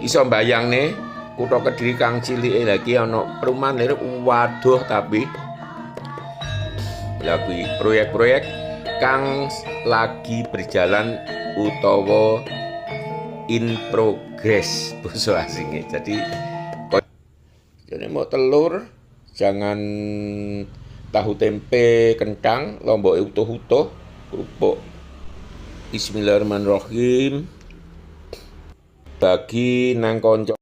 Iso mbayangne kutha Kediri kang cilike lagi ana perumahan lir waduh tapi lha kuwi proyek-proyek kang lagi berjalan utawa in progress basa asingnya. Jadi mau telur, jangan tahu tempe kentang, lombok utuh-utuh, kerupuk. Bismillahirrahmanirrahim. Bagi nang konco.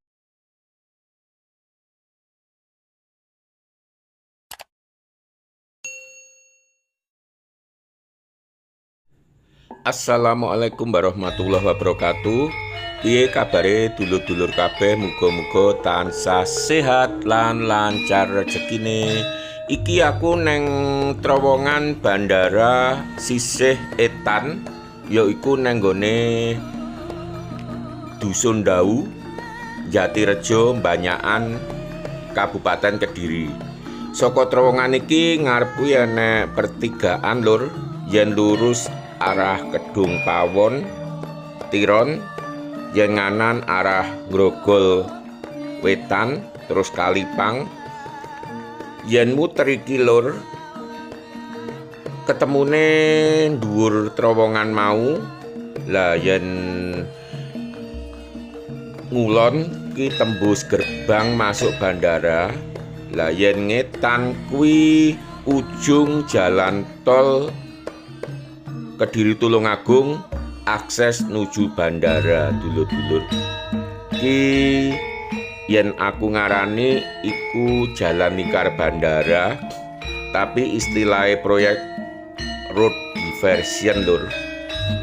Assalamualaikum warahmatullahi wabarakatuh. Piye kabare dulur-dulur kabeh, muga-muga tansah sehat lan lancar rezekine. Iki aku neng terowongan bandara sisih etan, yaiku neng gone Dusun Dau, Jatirejo, Banyakan, Kabupaten Kediri. Saka terowongan iki ngarep enek pertigaan lur, yen lurus arah Kedung Pawon, Tiron, yen nganan arah Grogol Wetan, terus Kalipang. Yen muter iki lur, ketemune dhuwur terowongan mau. Lah yen ngulon ki tembus gerbang masuk bandara. Lah yen ngetan kuwi ujung jalan tol Kediri Tulungagung, akses nuju bandara dulur-dulur. Ki yen aku ngarani iku jalan lingkar bandara, tapi istilahnya proyek road diversion lur.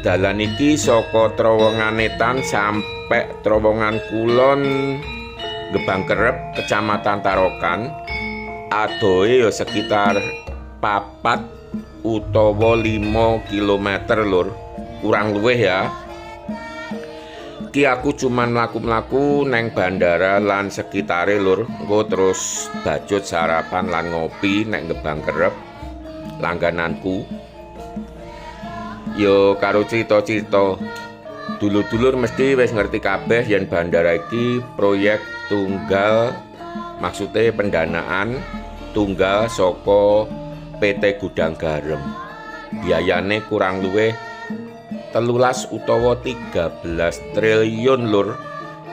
Dalan iki saka terowongan Etan sampai terowongan Kulon Gebang Kerep, Kecamatan Tarokan, adohe ya sekitar 4 utawa 5 kilometer lur, kurang luwih ya. Ki aku cuman mlaku-mlaku neng bandara lan sekitare lur, engko terus bajut sarapan lan ngopi neng Gebang Kerep langgananku. Yo karo cerita-cerita dulur-dulur mesti wis ngerti kabeh yen bandara iki proyek tunggal, maksudnya pendanaan tunggal saka PT Gudang Garam. Biayane kurang luwih 13 utawa 13 triliun lur.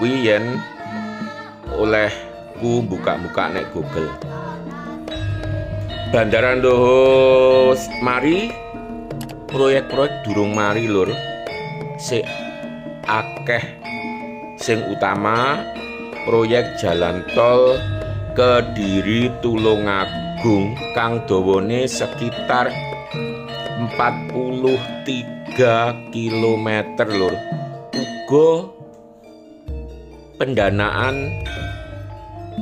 Kuwi yen olehku buka-buka nek Google. Bandara ndoh mari, proyek-proyek durung mari lur. Sik akeh sing utama proyek jalan tol Kediri Tulungagung kang dawane sekitar 43 km lur. Uga pendanaan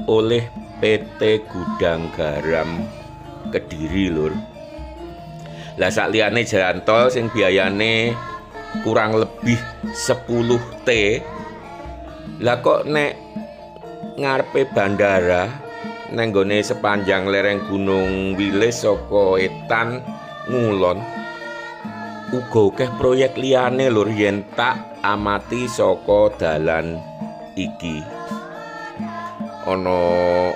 oleh PT Gudang Garam Kediri lur. Lah sak liyane jalan tol sing biayane kurang lebih 10 T. Lah kok nek ngarepe bandara neng gone sepanjang lereng Gunung Wilis saka Etan ngulon, uga akeh proyek liyane lur yen tak amati saka dalan iki. Ana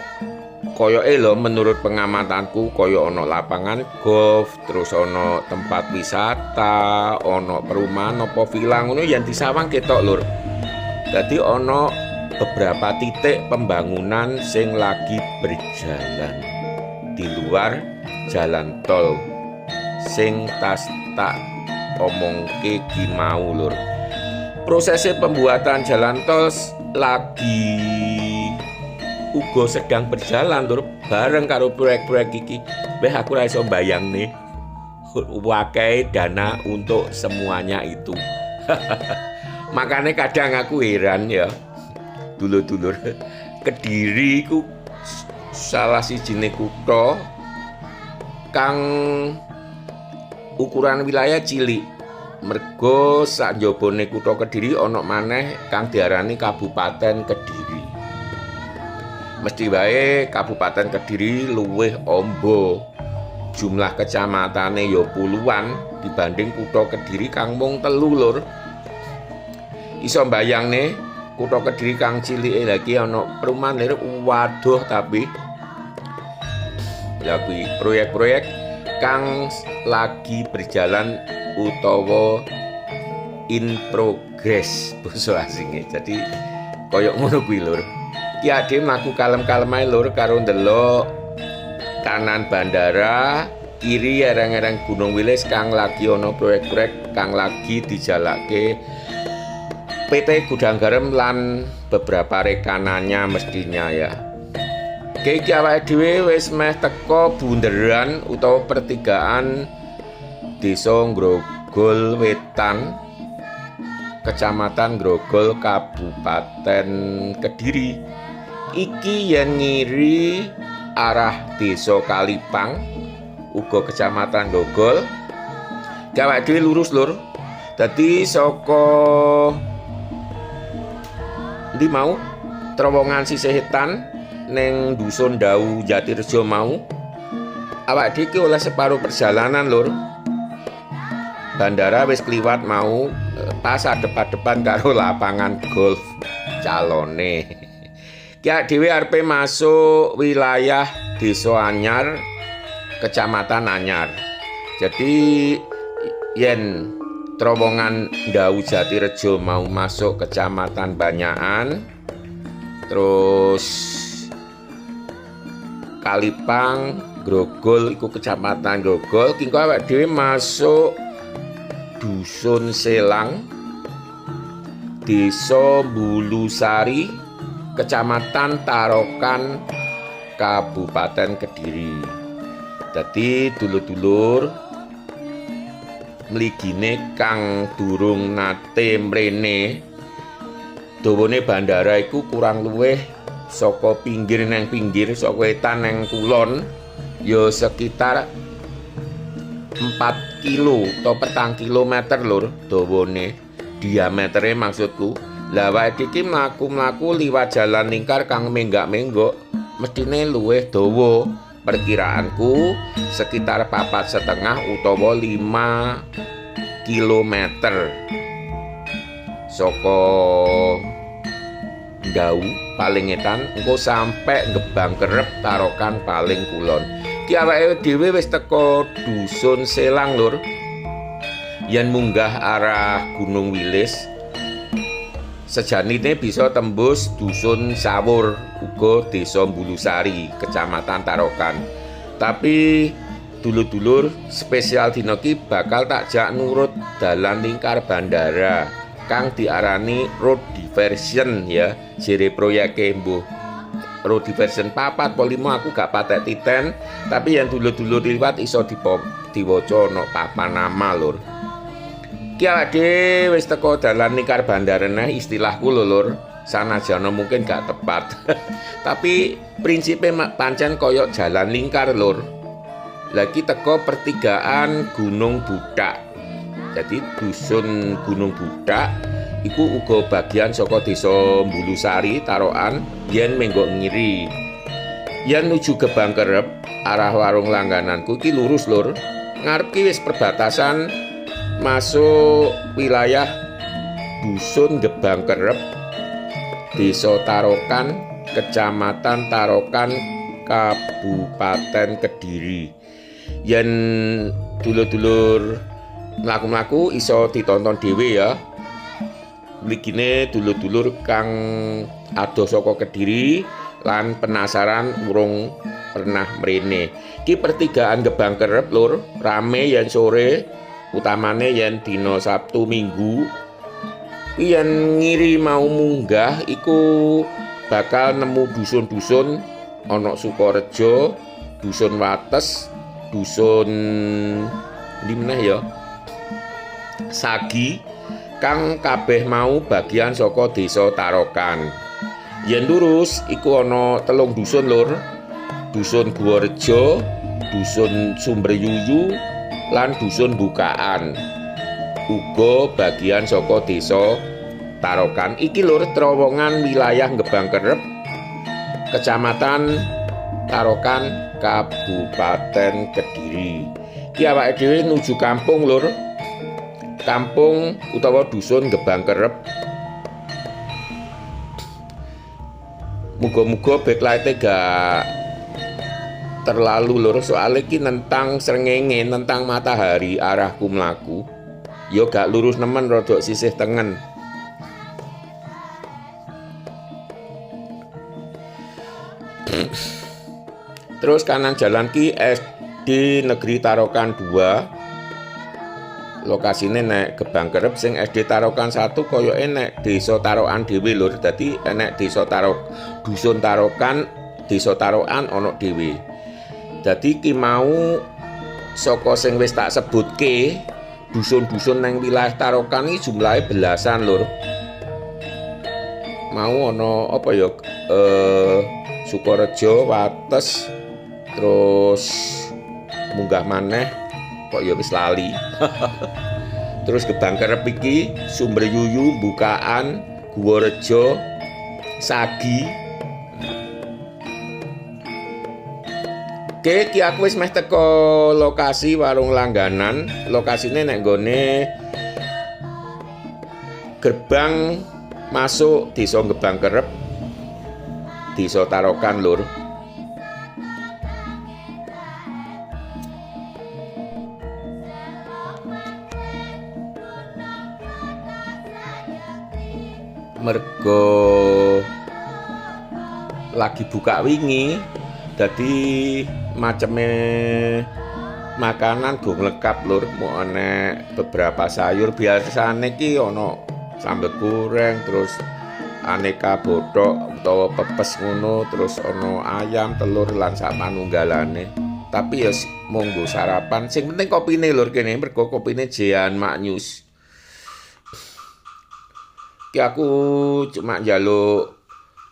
koyoke lho menurut pengamatanku, koyo ana lapangan golf, terus ana tempat wisata, ana perumahan apa villa ngono yen disawang ketok lur. Dadi ana beberapa titik pembangunan sing lagi berjalan di luar jalan tol sing tak omongke ki mau lur. Prosesnya pembuatan jalan tol lagi uga sedang berjalan lur, bareng karo proyek-proyek iki. Beh aku ra iso mbayangne wakai dana untuk semuanya itu. Makanya kadang aku heran ya dulur-dulur, Kediri ku salah sijine kutha kang ukuran wilayah cilik. Mergo sak njabane kutha Kediri ana maneh kang diarani Kabupaten Kediri. Mesti wae Kabupaten Kediri luwih amba, jumlah kecamatane ya puluhan dibanding kutha Kediri kang mung 3 lur. Iso mbayangne Kutha Kediri kang cilike lagi ana perumahan lir waduh tapi ya kuwi proyek-proyek kang lagi berjalan utawa in progress basa asinge. Jadi koyok ngono kuwi lur. Ki ade mlaku kalem-kalem ae lur karo ndelok kanan bandara, kiri ereng-ereng Gunung Wilis kang lagi ana proyek-proyek kang lagi dijalake PT Gudang Garam lan beberapa rekanannya mestinya ya. Iki awake dhewe wis meh teko bunderan utawa pertigaan Desa Grogol Wetan, Kecamatan Grogol, Kabupaten Kediri. Iki yen ngiri arah Desa Kalipang uga Kecamatan Grogol. Awake dhewe lurus lur. Dadi saka ndi mau terowongan Sisehitan neng Dusun Dawu Jatirejo mau awak dhewe oleh separuh perjalanan lur. Bandara wis kliwat mau pas adep-adepan karo lapangan golf calone. Ki dhewe arepe masuk wilayah Desa Anyar, Kecamatan Anyar. Jadi yen terowongan Dawu Jatirejo mau masuk Kecamatan Banyakan, terus Kalipang, Grogol iku Kecamatan Grogol, kingko awak dhewe masuk Dusun Selang, Desa Bulusari, Kecamatan Tarokan, Kabupaten Kediri. Dadi dulur-dulur mligine kang durung nate mrene, dawane bandara iku kurang luwih saka pinggir neng pinggir, saka wetan neng kulon ya sekitar 4 kilo atau 4 kilometer lur dawane, diametere maksudku. Lah awake iki mlaku-mlaku liwat jalan lingkar kang menggak-menggok mestine luwih dawa. Perkiraanku sekitar 4,5 utawa 5 kilometer saka Dawu paling etan engko sampai Gebang Kerep Tarokan paling kulon. Ki awake dhewe wis teko Dusun Selang lur. Yen munggah arah Gunung Wilis sejanine bisa tembus Dusun Sawur uga Desa Bulusari, Kecamatan Tarokan. Tapi dulur-dulur spesial dina ki bakal tak jak nurut dalan lingkar bandara kang diarani road diversion ya, jere proyeke mbuh road diversion 4 apa 5 aku gak patek titen, tapi yang dulur-dulur liwat iso diwaca ana papan nama lur. Ki awake wis teko dalan lingkar bandara neh istilahku lho lur, sanajana mungkin gak tepat. Tapi prinsipe pancen koyok jalan lingkar lur. Lagi teko pertigaan Gunung Budak. Jadi dusun Gunung Budak iku uga bagian saka Desa Bulusari Tarokan yen menggok ngiri. Yen nuju Gebang Kerep arah warung langgananku iki lurus lur. Ngarep ki wis perbatasan masuk wilayah Dusun Gebang Kerep, Desa Tarokan, Kecamatan Tarokan, Kabupaten Kediri. Yen dulur-dulur mlaku-mlaku iso ditonton dhewe ya. Mligine dulur-dulur kang adoh saka Kediri lan penasaran urung pernah mrene. Ki pertigaan Gebang Kerep lur, rame yen sore, utamane yen dina Sabtu Minggu. Yen ngiri mau munggah iku bakal nemu dusun-dusun ana Sukorejo, Dusun Wates, Dusun ndi meneh ya, Sagi, kang kabeh mau bagian saka Desa Tarokan. Yen lurus iku ana 3 dusun lur. Dusun Guworejo, Dusun Sumberyuyu, lan Dusun Bukaan. Uga bagian saka Desa Tarokan. Iki lur terowongan wilayah Gebang Kerep, Kecamatan Tarokan, Kabupaten Kediri. Ki awake dhewe nuju kampung lur. Kampung utawa dusun Gebang Kerep Muga-muga backlight-e gak terlalu lur, soalnya ki nentang srengenge, nentang matahari arahku mlaku. Yo gak lurus nemen, rodok sisih tengen. Terus kanan jalan ki SD Negeri Tarokan 2. Lokasine nek Gebang Kerep, sing SD Tarokan 1 koyoke nek Desa Tarokan dhewe lur. Dadi nek dusun Tarokan, Desa Tarokan ana dhewe. Dadi ki mau saka sing wis tak sebutke, dusun-dusun nang wilayah Tarokan iki jumlahe belasan lur. Mau ana apa ya, Sukorejo, Wates, terus munggah maneh kok ya wis lali. Terus Gebang Kerep iki Sumberyuyu, Bukaan, Guworejo, Sagi. Oke, ki aku wis meh teko lokasi warung langganan. Lokasine nek nggone gerbang masuk Desa Gebang Kerep, Desa Tarokan lur. Mergo lagi buka wingi, dadi maceme makanan go lengkap lur. Mau enek beberapa sayur, biasane ki ono sambal goreng, terus aneka bothok utawa pepes ngono, terus ono ayam, telur lan sak manunggalane. Tapi ya monggo sarapan, sing penting kopine lur kene, mergo kopine Jean Maknyus. Ki aku cuma njaluk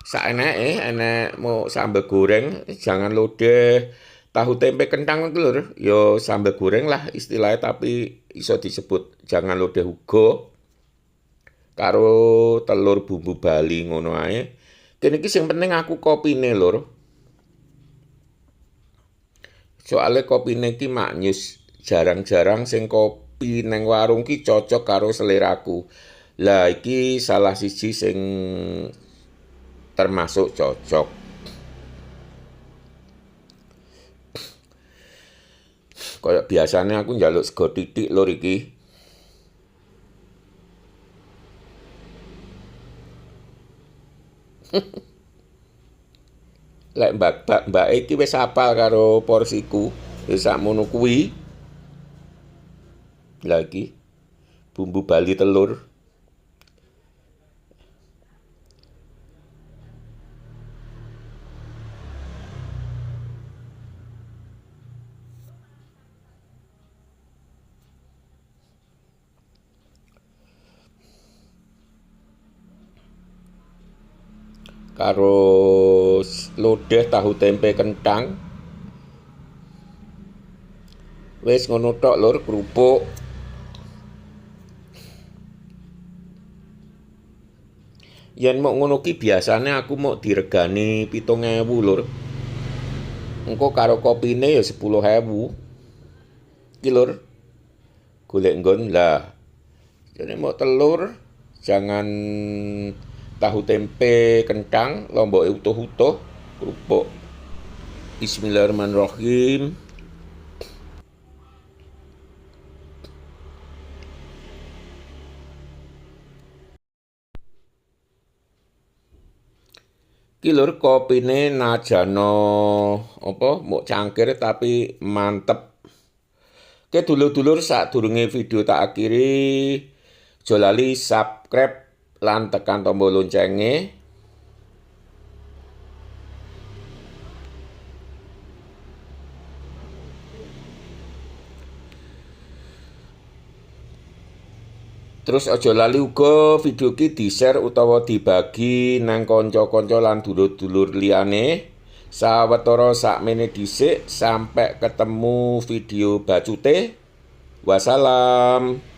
saeneke, enek mau sambal goreng, jangan lodeh tahu tempe kentang itu lur. Yo sambal goreng lah istilahnya, tapi iso disebut jangan lodeh uga. Karo telur bumbu Bali ngono ae. Kene iki sing penting aku kopine lur. Soale kopine iki Maknyus, jarang-jarang sing kopi neng warung ki cocok karo seleraku. Lah iki salah siji sing termasuk cocok. Kayak biasanya aku njaluk sego titik lur iki. Lek mbak iki wis apal karo porsiku, wis sakmono kuwi. Lagi bumbu Bali telur. Karo lodeh tahu tempe kentang. Wis ngono tok lur, kerupuk. Yen mau ngono ki biasane aku mau diregani 7.000 lur. Engko karo kopine ya 10.000. Ki lur. Golek nggon lah. Jadi mau telur, jangan tahu tempe kentang, lombok utuh-utuh, kerupuk. Bismillahirrahmanirrahim. Ki lur kopine najano apa mok cangkir tapi mantep. Oke dulur-dulur, sadurunge video tak akhiri, aja lali subscribe lan tekan tombol loncenge. Terus aja lali uga video iki di-share utawa dibagi nang kanca-kanca lan dulur-dulur liyane. Sawetara sakmene dhisik, sampai ketemu video bacute. Wassalam.